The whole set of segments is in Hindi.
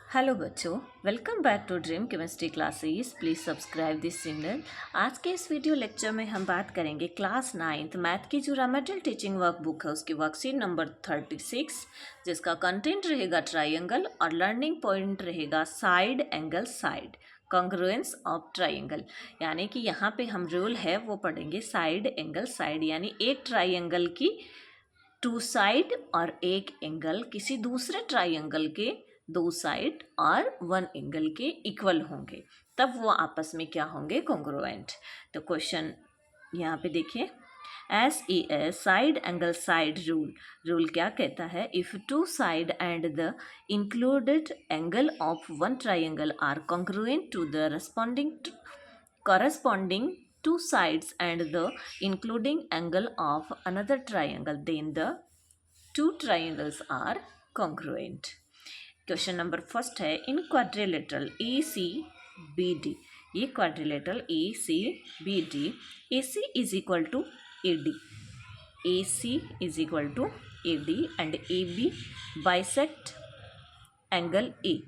हेलो बच्चों, welcome back to dream chemistry classes. Please subscribe this channel. आज के इस वीडियो लेक्चर में हम बात करेंगे क्लास 9th मैथ की जो रेमेडियल टीचिंग वर्क बुक है उसकी वर्कशीट नंबर 36, जिसका कंटेंट रहेगा ट्राइंगल और लर्निंग पॉइंट रहेगा side angle side congruence of triangle. यानी कि यहाँ पे हम रूल है वो पढ़ेंगे साइड एंगल साइड, यानी एक ट्राइंगल की टू साइड और एक एंगल किसी दूसरे ट्राइंगल के दो साइड और वन एंगल के इक्वल होंगे, तब वो आपस में क्या होंगे, कॉन्ग्रुएंट। तो क्वेश्चन यहाँ पे देखिए, SES side angle side rule क्या कहता है, if two side and the included angle of one triangle are congruent to the corresponding two sides and the including angle of another triangle, then the two triangles are congruent. Question number first है, इन क्वाड्रिलेटरल ACBD, ये quadrilateral ACBD, AC is equal to AD, AC is equal to AD and AB bisect angle A।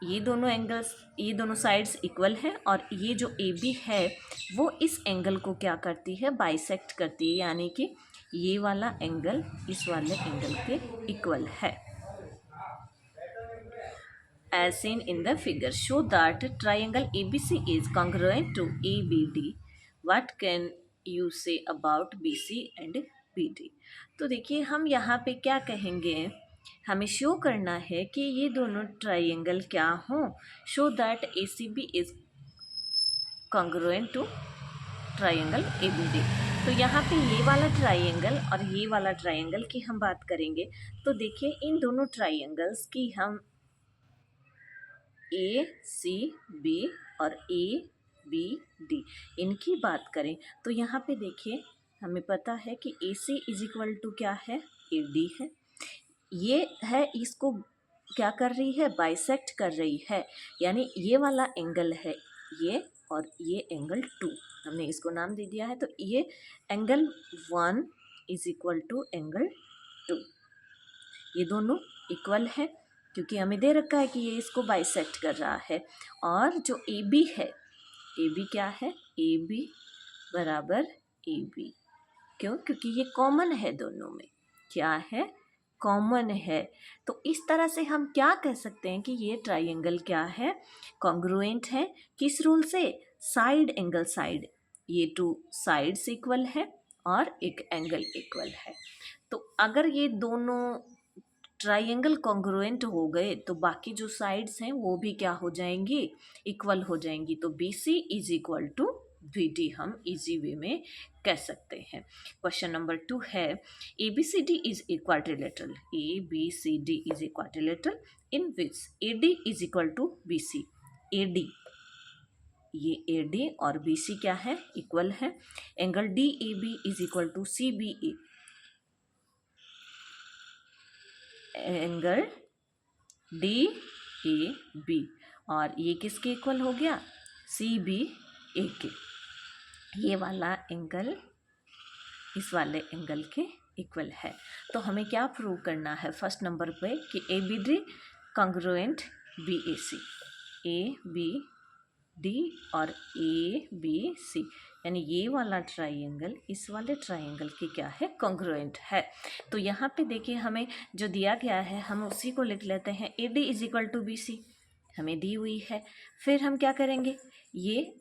ये दोनों एंगल्स, ये दोनों साइड्स इक्वल है और ये जो AB है वो इस एंगल को क्या करती है, बाइसेक्ट करती है, यानी कि ये वाला एंगल इस वाले एंगल के इक्वल है। As seen in the figure, show that triangle ABC is congruent to ABD. What can you say about BC and BD? तो देखिए, हम यहाँ पे क्या कहेंगे, हमें शो करना है कि ये दोनों ट्राइंगल क्या हों। Show that ACB is congruent to triangle ABD। तो यहाँ पे ये वाला ट्राइंगल और ये वाला ट्राइंगल की हम बात करेंगे। तो देखिए, इन दोनों ट्राइंगल्स की हम ACB और ABD इनकी बात करें तो यहाँ पे देखिए, हमें पता है कि AC इज इक्वल टू क्या है, AD है। ये है, इसको क्या कर रही है, बाइसेक्ट कर रही है, यानी ये वाला एंगल है ये, और ये एंगल 2, हमने इसको नाम दे दिया है। तो ये angle 1 is equal to angle 2, ये दोनों इक्वल है क्योंकि हमें दे रखा है कि ये इसको बाइसेक्ट कर रहा है। और जो AB है, AB क्या है, AB बराबर AB, क्यों, क्योंकि ये कॉमन है दोनों में, क्या है, कॉमन है। तो इस तरह से हम क्या कह सकते हैं कि ये ट्राइंगल क्या है, कॉन्ग्रुएंट है। किस रूल से, साइड एंगल साइड, ये टू साइड्स इक्वल है और एक एंगल इक्वल है। तो अगर ये दोनों ट्राइंगल कॉन्ग्रुएंट हो गए तो बाकी जो साइड्स हैं वो भी क्या हो जाएंगी, इक्वल हो जाएंगी। तो BC is equal to BD हम इजी वे में कह सकते हैं। क्वेश्चन नंबर 2 है, ABCD is a quadrilateral, ABCD is a quadrilateral in which AD is equal to BC। AD, ये AD और BC क्या है, इक्वल है। Angle DAB is equal to CBA, angle DAB, और ये किसके इक्वल हो गया, CBA के। ये वाला एंगल इस वाले एंगल के इक्वल है। तो हमें क्या प्रूव करना है फर्स्ट नंबर पे कि ABD कॉन्ग्रुएंट BAC, ABD और ABC, यानी ये वाला ट्राइंगल इस वाले ट्राइंगल की क्या है, कॉन्ग्रुएंट है। तो यहाँ पे देखिए, हमें जो दिया गया है हम उसी को लिख लेते हैं। AD is equal to BC हमें दी हुई है। फिर हम क्या करेंगे, ये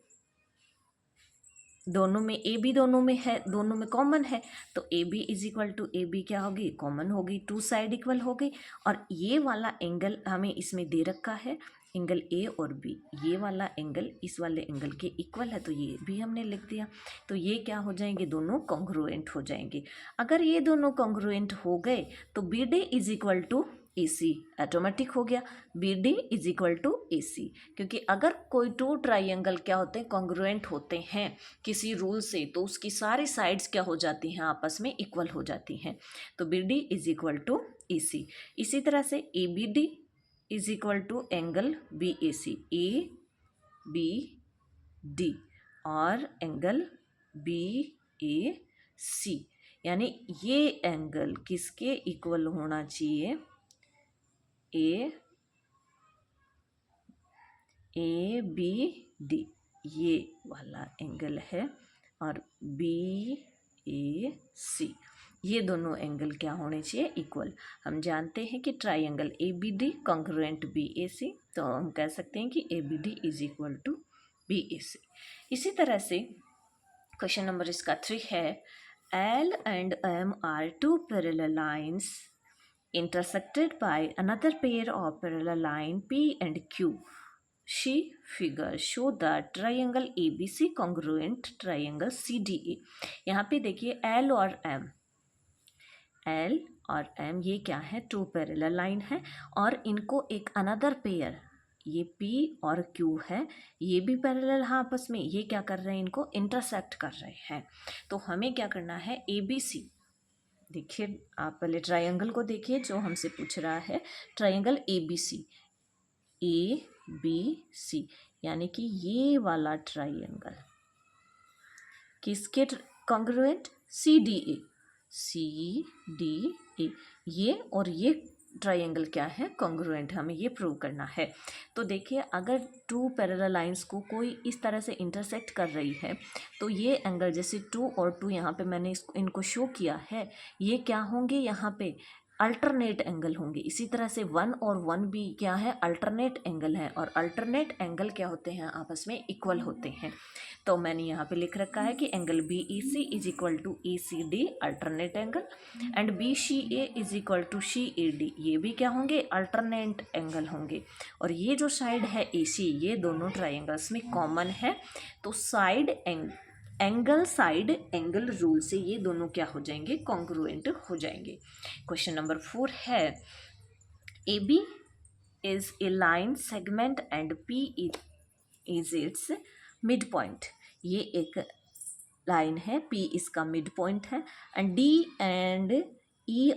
दोनों में AB दोनों में है, दोनों में कॉमन है, तो AB is equal to AB क्या होगी, कॉमन होगी, टू साइड इक्वल हो गई। और ये वाला एंगल हमें इसमें दे रखा है, एंगल A और B, ये वाला एंगल इस वाले एंगल के इक्वल है, तो ये भी हमने लिख दिया। तो ये क्या हो जाएंगे, दोनों कॉन्ग्रुएंट हो जाएंगे। अगर ये दोनों कॉन्ग्रुएंट हो गए तो BD is equal to AC automatic हो गया, BD is equal to AC। क्योंकि अगर कोई टू ट्राइंगल क्या होते हैं, कॉन्ग्रुएंट होते हैं किसी रूल से, तो उसकी सारी साइड्स क्या हो जाती हैं, आपस में इक्वल हो जाती हैं। तो BD is equal to AC। इसी तरह से ABD is equal to angle BAC, ABD और एंगल BAC, यानी ये एंगल किसके इक्वल होना चाहिए, ए बी डी ये वाला एंगल है, और बी ए सी ये दोनों एंगल क्या होने चाहिए, इक्वल। हम जानते हैं कि triangle A B D congruent B A C, तो हम कह सकते हैं कि A B D is equal to B A C. इसी तरह से क्वेश्चन नंबर इसका 3 है, L and M are two parallel lines intersected by another pair of parallel line P and Q. She figure show the triangle ABC congruent triangle CDA। यहाँ पे देखिए L और M ये क्या है, टू पैरेलल लाइन है, और इनको एक अनदर पेयर ये P और Q है, ये भी पैरेलल है आपस में, ये क्या कर रहे हैं, इनको इंटरसेक्ट कर रहे हैं। तो हमें क्या करना है, ABC। देखिए आप पहले ट्रायंगल को देखिए जो हमसे पूछ रहा है, ट्रायंगल ABC यानी कि ये वाला ट्रायंगल किसके कॉन्ग्रुएंट, CDA ये और ये ट्रायंगल क्या है, कॉन्ग्रुएंट, हमें ये प्रूव करना है। तो देखिए अगर टू पैरेलल लाइंस को कोई इस तरह से इंटरसेक्ट कर रही है, तो ये एंगल जैसे 2 और 2 यहाँ पे मैंने इनको शो किया है, ये क्या होंगे, यहाँ पे अल्टरनेट एंगल होंगे। इसी तरह से 1 और 1 भी क्या है, अल्टरनेट एंगल है, और अल्टरनेट एंगल क्या होते हैं, आपस में इक्वल होते हैं। तो मैंने यहाँ पे लिख रखा है कि angle BEC is equal to ECD alternate angle, and BCA is equal to CAD ये भी क्या होंगे, अल्टरनेट एंगल होंगे। और ये जो साइड है AC ये दोनों ट्राइंगल्स में कॉमन है, तो साइड एंगल रूल से ये दोनों क्या हो जाएंगे, कॉन्ग्रुएंट हो जाएंगे। क्वेश्चन नंबर 4 है, AB is a line segment and P is it's mid point. ये एक लाइन है, P इसका मिड पॉइंट है, एंड D एंड E